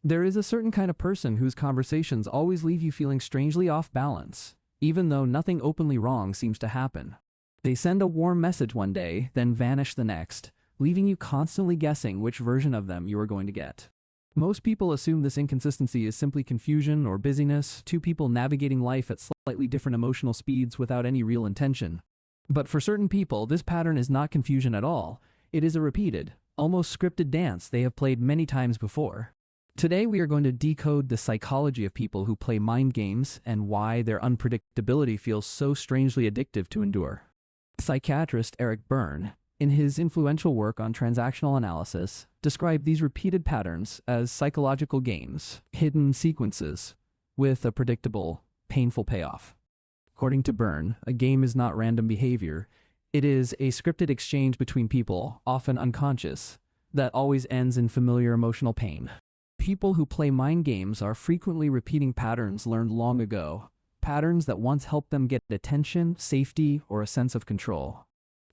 There is a certain kind of person whose conversations always leave you feeling strangely off balance, even though nothing openly wrong seems to happen. They send a warm message one day, then vanish the next, leaving you constantly guessing which version of them you are going to get. Most people assume this inconsistency is simply confusion or busyness, two people navigating life at slightly different emotional speeds without any real intention. But for certain people, this pattern is not confusion at all. It is a repeated, almost scripted dance they have played many times before. Today we are going to decode the psychology of people who play mind games and why their unpredictability feels so strangely addictive to endure. Psychiatrist Eric Berne, in his influential work on transactional analysis, described these repeated patterns as psychological games, hidden sequences, with a predictable, painful payoff. According to Berne, a game is not random behavior. It is a scripted exchange between people, often unconscious, that always ends in familiar emotional pain. People who play mind games are frequently repeating patterns learned long ago, patterns that once helped them get attention, safety, or a sense of control.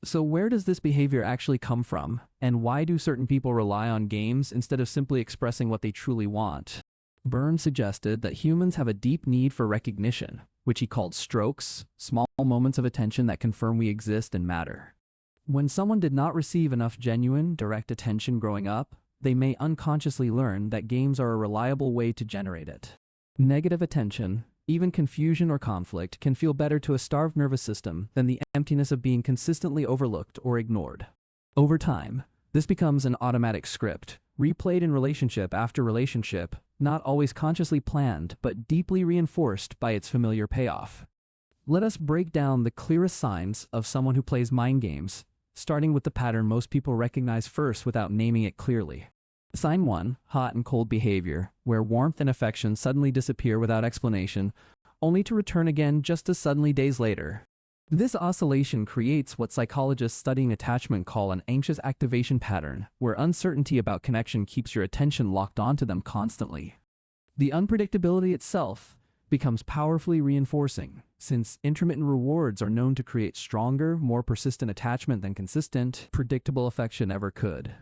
So where does this behavior actually come from, and why do certain people rely on games instead of simply expressing what they truly want? Berne suggested that humans have a deep need for recognition, which he called strokes, small moments of attention that confirm we exist and matter. When someone did not receive enough genuine, direct attention growing up, they may unconsciously learn that games are a reliable way to generate it. Negative attention, even confusion or conflict, can feel better to a starved nervous system than the emptiness of being consistently overlooked or ignored. Over time, this becomes an automatic script, replayed in relationship after relationship, not always consciously planned, but deeply reinforced by its familiar payoff. Let us break down the clearest signs of someone who plays mind games, starting with the pattern most people recognize first without naming it clearly. Sign 1, hot and cold behavior, where warmth and affection suddenly disappear without explanation, only to return again just as suddenly days later. This oscillation creates what psychologists studying attachment call an anxious activation pattern, where uncertainty about connection keeps your attention locked onto them constantly. The unpredictability itself becomes powerfully reinforcing, since intermittent rewards are known to create stronger, more persistent attachment than consistent, predictable affection ever could.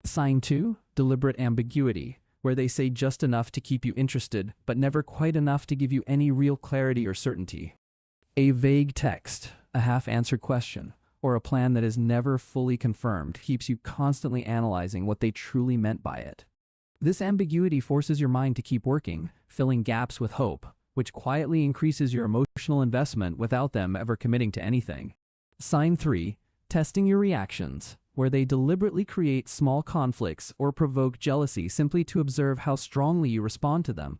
Sign 2, deliberate ambiguity, where they say just enough to keep you interested, but never quite enough to give you any real clarity or certainty. A vague text, a half-answered question, or a plan that is never fully confirmed keeps you constantly analyzing what they truly meant by it. This ambiguity forces your mind to keep working, filling gaps with hope, which quietly increases your emotional investment without them ever committing to anything. Sign 3, testing your reactions, where they deliberately create small conflicts or provoke jealousy simply to observe how strongly you respond to them.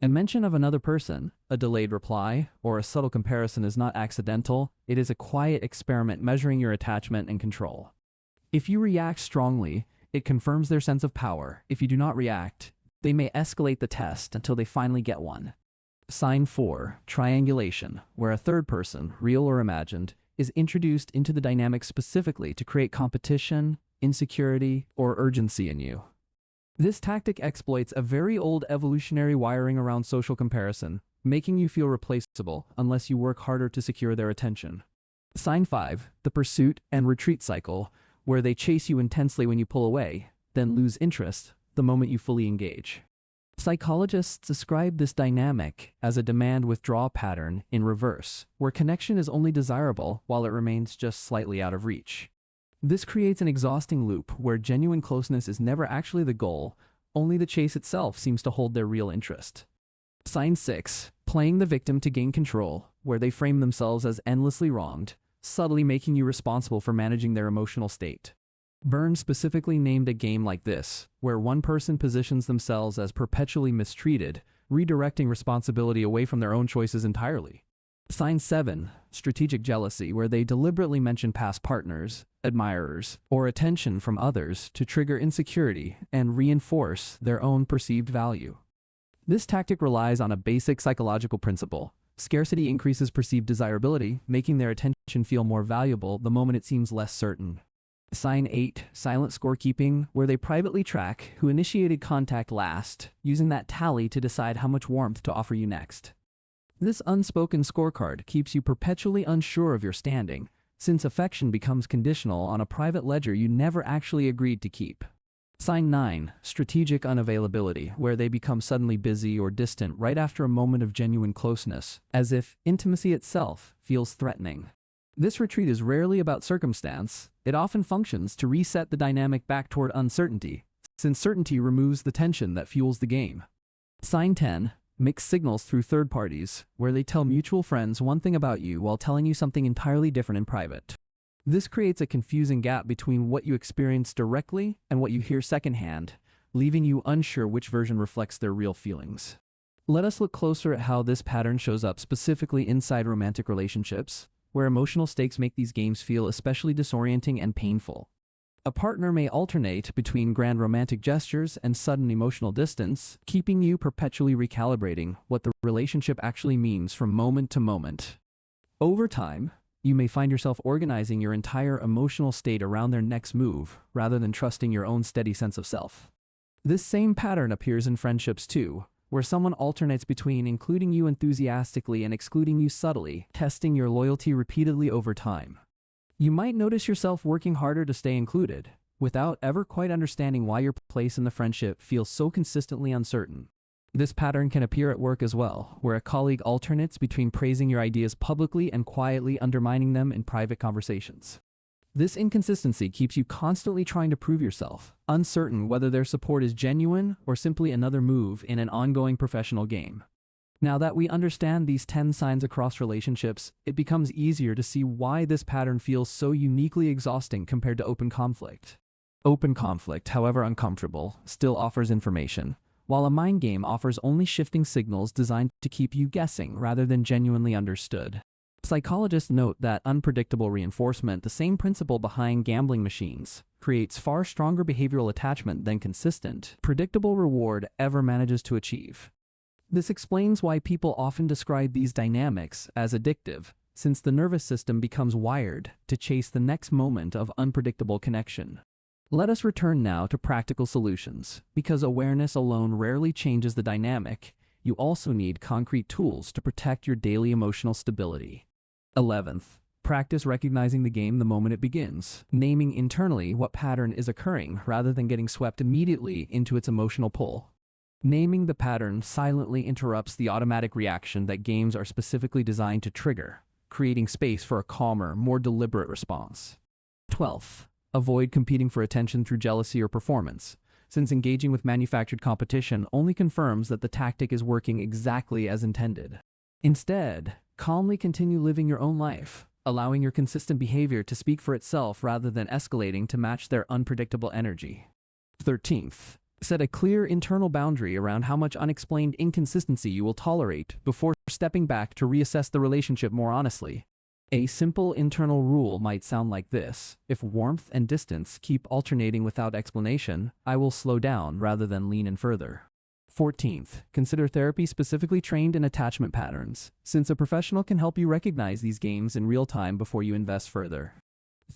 A mention of another person, a delayed reply, or a subtle comparison is not accidental. It is a quiet experiment measuring your attachment and control. If you react strongly, it confirms their sense of power. If you do not react, they may escalate the test until they finally get one. Sign 4, triangulation, where a third person, real or imagined, is introduced into the dynamic specifically to create competition, insecurity, or urgency in you. This tactic exploits a very old evolutionary wiring around social comparison, making you feel replaceable unless you work harder to secure their attention. Sign 5, the pursuit and retreat cycle, where they chase you intensely when you pull away, then lose interest the moment you fully engage. Psychologists describe this dynamic as a demand-withdraw pattern in reverse, where connection is only desirable while it remains just slightly out of reach. This creates an exhausting loop where genuine closeness is never actually the goal, only the chase itself seems to hold their real interest. Sign 6, playing the victim to gain control, where they frame themselves as endlessly wronged, subtly making you responsible for managing their emotional state. Berne specifically named a game like this, where one person positions themselves as perpetually mistreated, redirecting responsibility away from their own choices entirely. Sign 7, strategic jealousy, where they deliberately mention past partners, admirers, or attention from others to trigger insecurity and reinforce their own perceived value. This tactic relies on a basic psychological principle. Scarcity increases perceived desirability, making their attention feel more valuable the moment it seems less certain. Sign 8, silent scorekeeping, where they privately track who initiated contact last, using that tally to decide how much warmth to offer you next. This unspoken scorecard keeps you perpetually unsure of your standing, since affection becomes conditional on a private ledger you never actually agreed to keep. Sign 9. Strategic unavailability, where they become suddenly busy or distant right after a moment of genuine closeness, as if intimacy itself feels threatening. This retreat is rarely about circumstance. It often functions to reset the dynamic back toward uncertainty, since certainty removes the tension that fuels the game. Sign 10. Mixed signals through third parties, where they tell mutual friends one thing about you while telling you something entirely different in private. This creates a confusing gap between what you experience directly and what you hear secondhand, leaving you unsure which version reflects their real feelings. Let us look closer at how this pattern shows up specifically inside romantic relationships, where emotional stakes make these games feel especially disorienting and painful. A partner may alternate between grand romantic gestures and sudden emotional distance, keeping you perpetually recalibrating what the relationship actually means from moment to moment. Over time, you may find yourself organizing your entire emotional state around their next move, rather than trusting your own steady sense of self. This same pattern appears in friendships too, where someone alternates between including you enthusiastically and excluding you subtly, testing your loyalty repeatedly over time. You might notice yourself working harder to stay included, without ever quite understanding why your place in the friendship feels so consistently uncertain. This pattern can appear at work as well, where a colleague alternates between praising your ideas publicly and quietly undermining them in private conversations. This inconsistency keeps you constantly trying to prove yourself, uncertain whether their support is genuine or simply another move in an ongoing professional game. Now that we understand these 10 signs across relationships, it becomes easier to see why this pattern feels so uniquely exhausting compared to open conflict. Open conflict, however uncomfortable, still offers information, while a mind game offers only shifting signals designed to keep you guessing rather than genuinely understood. Psychologists note that unpredictable reinforcement, the same principle behind gambling machines, creates far stronger behavioral attachment than consistent, predictable reward ever manages to achieve. This explains why people often describe these dynamics as addictive, since the nervous system becomes wired to chase the next moment of unpredictable connection. Let us return now to practical solutions. Because awareness alone rarely changes the dynamic, you also need concrete tools to protect your daily emotional stability. 11th, practice recognizing the game the moment it begins, naming internally what pattern is occurring rather than getting swept immediately into its emotional pull. Naming the pattern silently interrupts the automatic reaction that games are specifically designed to trigger, creating space for a calmer, more deliberate response. 12th, avoid competing for attention through jealousy or performance, since engaging with manufactured competition only confirms that the tactic is working exactly as intended. Instead, calmly continue living your own life, allowing your consistent behavior to speak for itself rather than escalating to match their unpredictable energy. 13th, set a clear internal boundary around how much unexplained inconsistency you will tolerate before stepping back to reassess the relationship more honestly. A simple internal rule might sound like this: if warmth and distance keep alternating without explanation, I will slow down rather than lean in further. 14th, consider therapy specifically trained in attachment patterns, since a professional can help you recognize these games in real time before you invest further.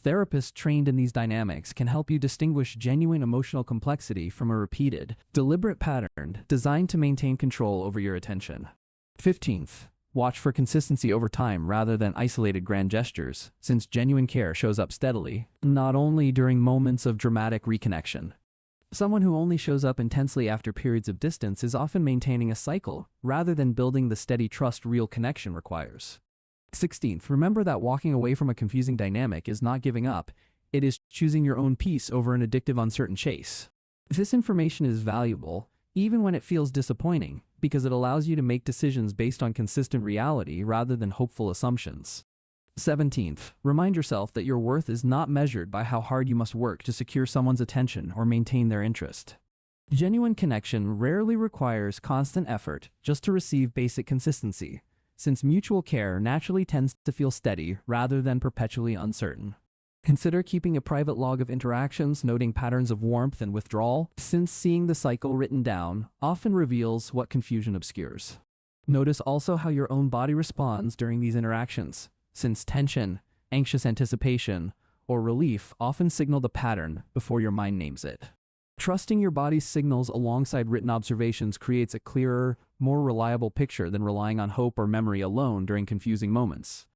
Therapists trained in these dynamics can help you distinguish genuine emotional complexity from a repeated, deliberate pattern designed to maintain control over your attention. 15th, watch for consistency over time rather than isolated grand gestures, since genuine care shows up steadily, not only during moments of dramatic reconnection. Someone who only shows up intensely after periods of distance is often maintaining a cycle, rather than building the steady trust real connection requires. 16th, remember that walking away from a confusing dynamic is not giving up, it is choosing your own peace over an addictive uncertain chase. This information is valuable, even when it feels disappointing, because it allows you to make decisions based on consistent reality rather than hopeful assumptions. 17th, remind yourself that your worth is not measured by how hard you must work to secure someone's attention or maintain their interest. Genuine connection rarely requires constant effort just to receive basic consistency, since mutual care naturally tends to feel steady rather than perpetually uncertain. Consider keeping a private log of interactions, noting patterns of warmth and withdrawal, since seeing the cycle written down often reveals what confusion obscures. Notice also how your own body responds during these interactions, since tension, anxious anticipation, or relief often signal the pattern before your mind names it. Trusting your body's signals alongside written observations creates a clearer, more reliable picture than relying on hope or memory alone during confusing moments.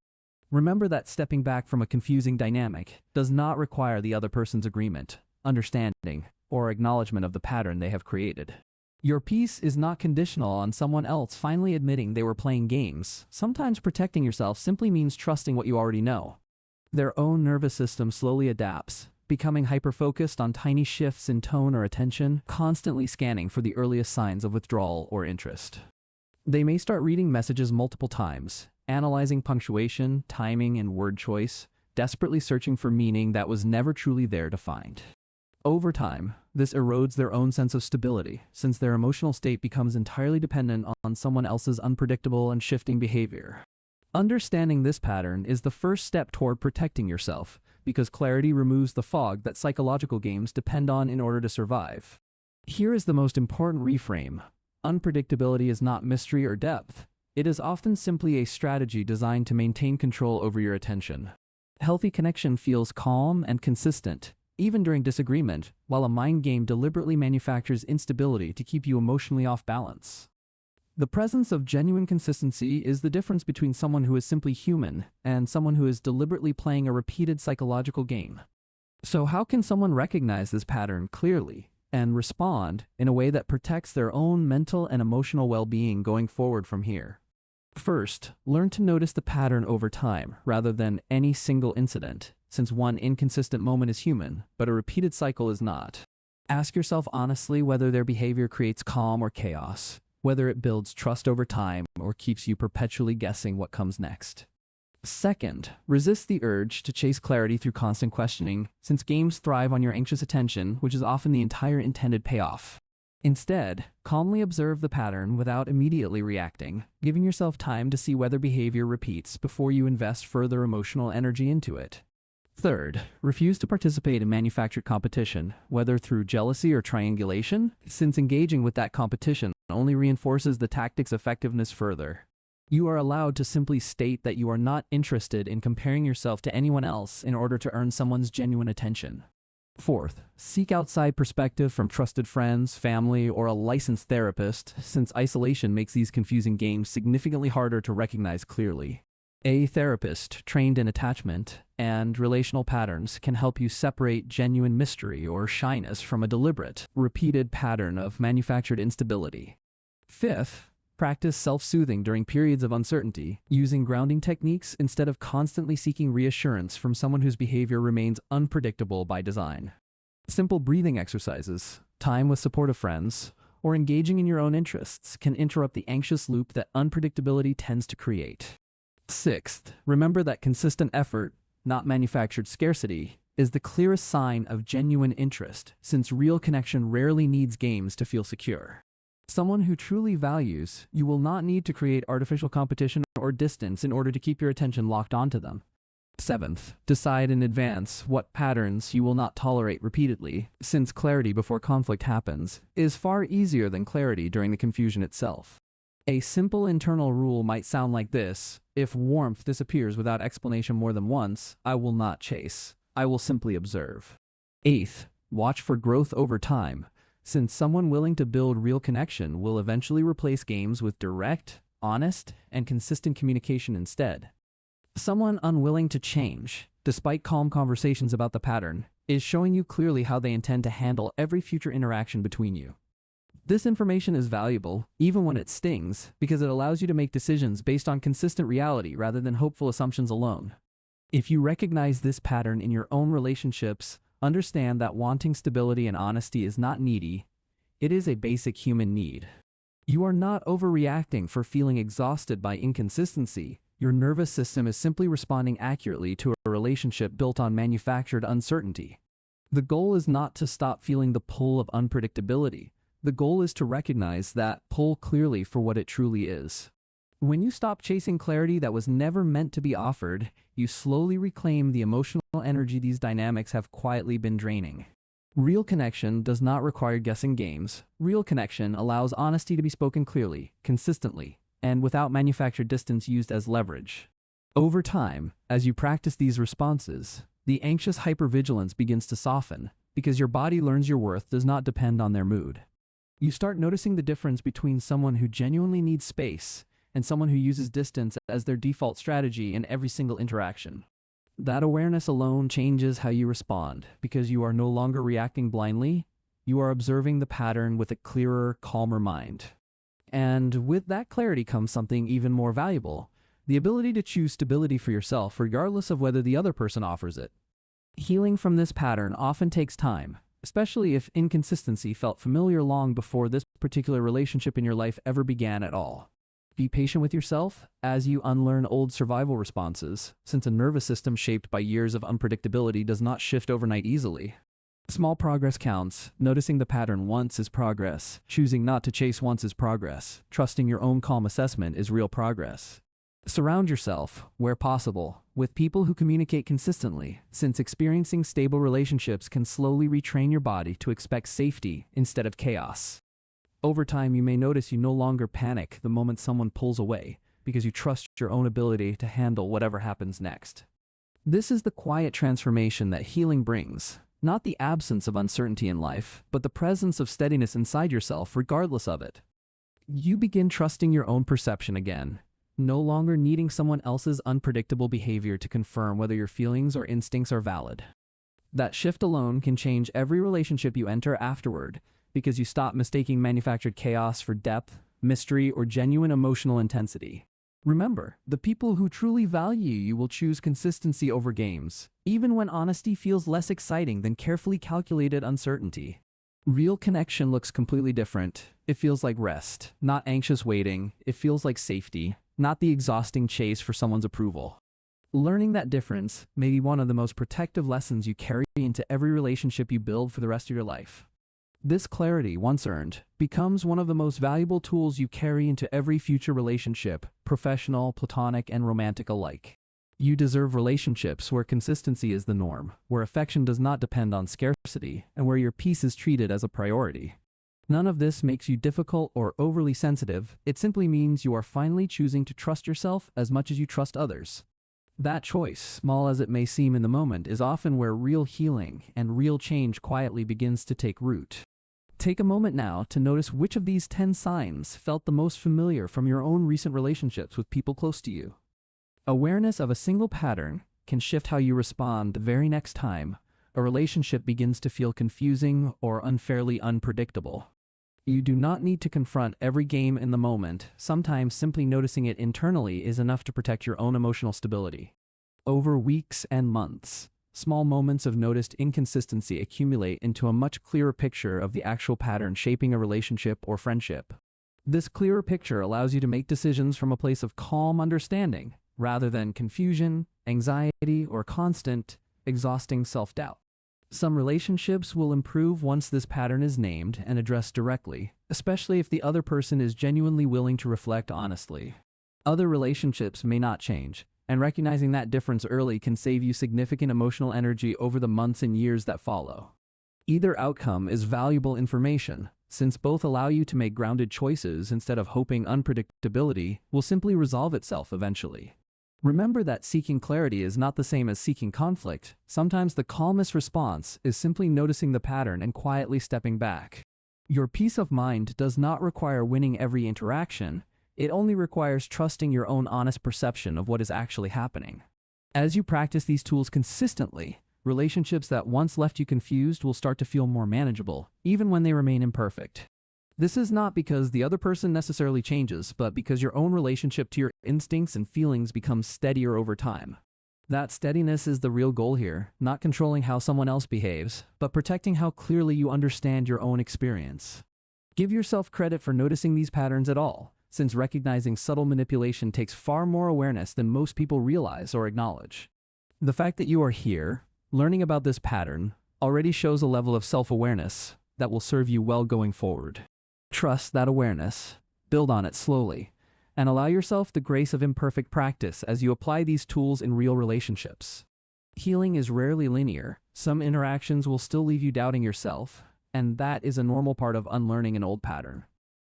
Remember that stepping back from a confusing dynamic does not require the other person's agreement, understanding, or acknowledgement of the pattern they have created. Your peace is not conditional on someone else finally admitting they were playing games. Sometimes protecting yourself simply means trusting what you already know. Their own nervous system slowly adapts, becoming hyper-focused on tiny shifts in tone or attention, constantly scanning for the earliest signs of withdrawal or interest. They may start reading messages multiple times, analyzing punctuation, timing, and word choice, desperately searching for meaning that was never truly there to find. Over time, this erodes their own sense of stability, since their emotional state becomes entirely dependent on someone else's unpredictable and shifting behavior. Understanding this pattern is the first step toward protecting yourself, because clarity removes the fog that psychological games depend on in order to survive. Here is the most important reframe. Unpredictability is not mystery or depth. It is often simply a strategy designed to maintain control over your attention. Healthy connection feels calm and consistent, even during disagreement, while a mind game deliberately manufactures instability to keep you emotionally off balance. The presence of genuine consistency is the difference between someone who is simply human and someone who is deliberately playing a repeated psychological game. So how can someone recognize this pattern clearly and respond in a way that protects their own mental and emotional well-being going forward from here? First, learn to notice the pattern over time rather than any single incident, since one inconsistent moment is human, but a repeated cycle is not. Ask yourself honestly whether their behavior creates calm or chaos, whether it builds trust over time or keeps you perpetually guessing what comes next. Second, resist the urge to chase clarity through constant questioning, since games thrive on your anxious attention, which is often the entire intended payoff. Instead, calmly observe the pattern without immediately reacting, giving yourself time to see whether behavior repeats before you invest further emotional energy into it. Third, refuse to participate in manufactured competition, whether through jealousy or triangulation, since engaging with that competition only reinforces the tactic's effectiveness further. You are allowed to simply state that you are not interested in comparing yourself to anyone else in order to earn someone's genuine attention. Fourth, seek outside perspective from trusted friends, family, or a licensed therapist, since isolation makes these confusing games significantly harder to recognize clearly. A therapist trained in attachment and relational patterns can help you separate genuine mystery or shyness from a deliberate, repeated pattern of manufactured instability. Fifth, practice self-soothing during periods of uncertainty, using grounding techniques instead of constantly seeking reassurance from someone whose behavior remains unpredictable by design. Simple breathing exercises, time with supportive friends, or engaging in your own interests can interrupt the anxious loop that unpredictability tends to create. Sixth, remember that consistent effort, not manufactured scarcity, is the clearest sign of genuine interest, since real connection rarely needs games to feel secure. Someone who truly values you will not need to create artificial competition or distance in order to keep your attention locked onto them. Seventh, decide in advance what patterns you will not tolerate repeatedly, since clarity before conflict happens is far easier than clarity during the confusion itself. A simple internal rule might sound like this: if warmth disappears without explanation more than once, I will not chase. I will simply observe. Eighth, watch for growth over time, since someone willing to build real connection will eventually replace games with direct, honest, and consistent communication instead. Someone unwilling to change, despite calm conversations about the pattern, is showing you clearly how they intend to handle every future interaction between you. This information is valuable, even when it stings, because it allows you to make decisions based on consistent reality rather than hopeful assumptions alone. If you recognize this pattern in your own relationships, understand that wanting stability and honesty is not needy. It is a basic human need. You are not overreacting for feeling exhausted by inconsistency. Your nervous system is simply responding accurately to a relationship built on manufactured uncertainty. The goal is not to stop feeling the pull of unpredictability. The goal is to recognize that pull clearly for what it truly is. When you stop chasing clarity that was never meant to be offered, you slowly reclaim the emotional energy these dynamics have quietly been draining. Real connection does not require guessing games. Real connection allows honesty to be spoken clearly, consistently, and without manufactured distance used as leverage. Over time, as you practice these responses, the anxious hypervigilance begins to soften, because your body learns your worth does not depend on their mood. You start noticing the difference between someone who genuinely needs space and someone who uses distance as their default strategy in every single interaction. That awareness alone changes how you respond, because you are no longer reacting blindly, you are observing the pattern with a clearer, calmer mind. And with that clarity comes something even more valuable: the ability to choose stability for yourself regardless of whether the other person offers it. Healing from this pattern often takes time, especially if inconsistency felt familiar long before this particular relationship in your life ever began at all. Be patient with yourself as you unlearn old survival responses, since a nervous system shaped by years of unpredictability does not shift overnight easily. Small progress counts. Noticing the pattern once is progress. Choosing not to chase once is progress. Trusting your own calm assessment is real progress. Surround yourself, where possible, with people who communicate consistently, since experiencing stable relationships can slowly retrain your body to expect safety instead of chaos. Over time, you may notice you no longer panic the moment someone pulls away, because you trust your own ability to handle whatever happens next. This is the quiet transformation that healing brings, not the absence of uncertainty in life, but the presence of steadiness inside yourself regardless of it. You begin trusting your own perception again, no longer needing someone else's unpredictable behavior to confirm whether your feelings or instincts are valid. That shift alone can change every relationship you enter afterward, because you stop mistaking manufactured chaos for depth, mystery, or genuine emotional intensity. Remember, the people who truly value you will choose consistency over games, even when honesty feels less exciting than carefully calculated uncertainty. Real connection looks completely different. It feels like rest, not anxious waiting. It feels like safety, not the exhausting chase for someone's approval. Learning that difference may be one of the most protective lessons you carry into every relationship you build for the rest of your life. This clarity, once earned, becomes one of the most valuable tools you carry into every future relationship, professional, platonic, and romantic alike. You deserve relationships where consistency is the norm, where affection does not depend on scarcity, and where your peace is treated as a priority. None of this makes you difficult or overly sensitive. It simply means you are finally choosing to trust yourself as much as you trust others. That choice, small as it may seem in the moment, is often where real healing and real change quietly begins to take root. Take a moment now to notice which of these 10 signs felt the most familiar from your own recent relationships with people close to you. Awareness of a single pattern can shift how you respond the very next time a relationship begins to feel confusing or unfairly unpredictable. You do not need to confront every game in the moment. Sometimes simply noticing it internally is enough to protect your own emotional stability. Over weeks and months, small moments of noticed inconsistency accumulate into a much clearer picture of the actual pattern shaping a relationship or friendship. This clearer picture allows you to make decisions from a place of calm understanding, rather than confusion, anxiety, or constant, exhausting self-doubt. Some relationships will improve once this pattern is named and addressed directly, especially if the other person is genuinely willing to reflect honestly. Other relationships may not change, and recognizing that difference early can save you significant emotional energy over the months and years that follow. Either outcome is valuable information, since both allow you to make grounded choices instead of hoping unpredictability will simply resolve itself eventually. Remember that seeking clarity is not the same as seeking conflict. Sometimes the calmest response is simply noticing the pattern and quietly stepping back. Your peace of mind does not require winning every interaction. It only requires trusting your own honest perception of what is actually happening. As you practice these tools consistently, relationships that once left you confused will start to feel more manageable, even when they remain imperfect. This is not because the other person necessarily changes, but because your own relationship to your instincts and feelings becomes steadier over time. That steadiness is the real goal here, not controlling how someone else behaves, but protecting how clearly you understand your own experience. Give yourself credit for noticing these patterns at all, since recognizing subtle manipulation takes far more awareness than most people realize or acknowledge. The fact that you are here, learning about this pattern, already shows a level of self-awareness that will serve you well going forward. Trust that awareness, build on it slowly, and allow yourself the grace of imperfect practice as you apply these tools in real relationships. Healing is rarely linear. Some interactions will still leave you doubting yourself, and that is a normal part of unlearning an old pattern.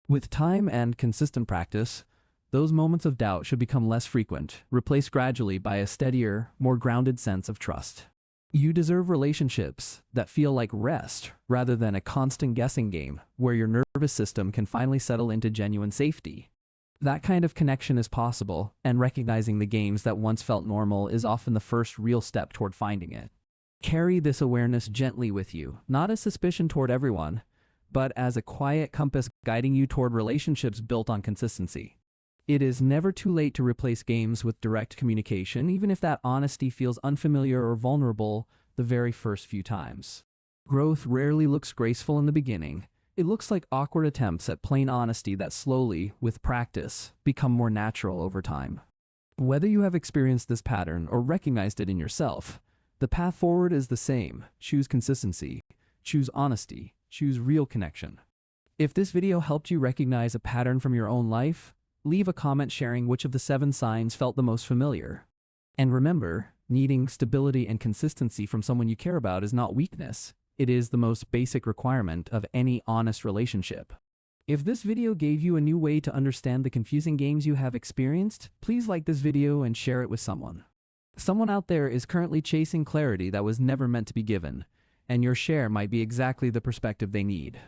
With time and consistent practice, those moments of doubt should become less frequent, replaced gradually by a steadier, more grounded sense of trust. You deserve relationships that feel like rest rather than a constant guessing game where your nervous system can finally settle into genuine safety. That kind of connection is possible, and recognizing the games that once felt normal is often the first real step toward finding it. Carry this awareness gently with you, not as suspicion toward everyone, but as a quiet compass guiding you toward relationships built on consistency. It is never too late to replace games with direct communication, even if that honesty feels unfamiliar or vulnerable the very first few times. Growth rarely looks graceful in the beginning. It looks like awkward attempts at plain honesty that slowly, with practice, become more natural over time. Whether you have experienced this pattern or recognized it in yourself, the path forward is the same. Choose consistency, choose honesty, choose real connection. If this video helped you recognize a pattern from your own life, leave a comment sharing which of the 7 signs felt the most familiar. And remember, needing stability and consistency from someone you care about is not weakness. It is the most basic requirement of any honest relationship. If this video gave you a new way to understand the confusing games you have experienced, please like this video and share it with someone. Someone out there is currently chasing clarity that was never meant to be given, and your share might be exactly the perspective they need.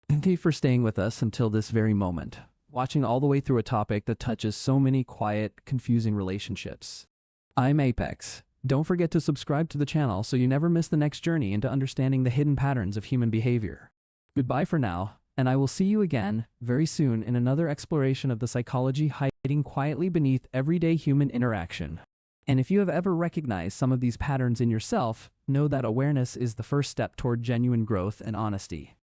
Thank you for staying with us until this very moment, watching all the way through a topic that touches so many quiet, confusing relationships. I'm Apex. Don't forget to subscribe to the channel so you never miss the next journey into understanding the hidden patterns of human behavior. Goodbye for now, and I will see you again very soon in another exploration of the psychology hiding quietly beneath everyday human interaction. And if you have ever recognized some of these patterns in yourself, know that awareness is the first step toward genuine growth and honesty.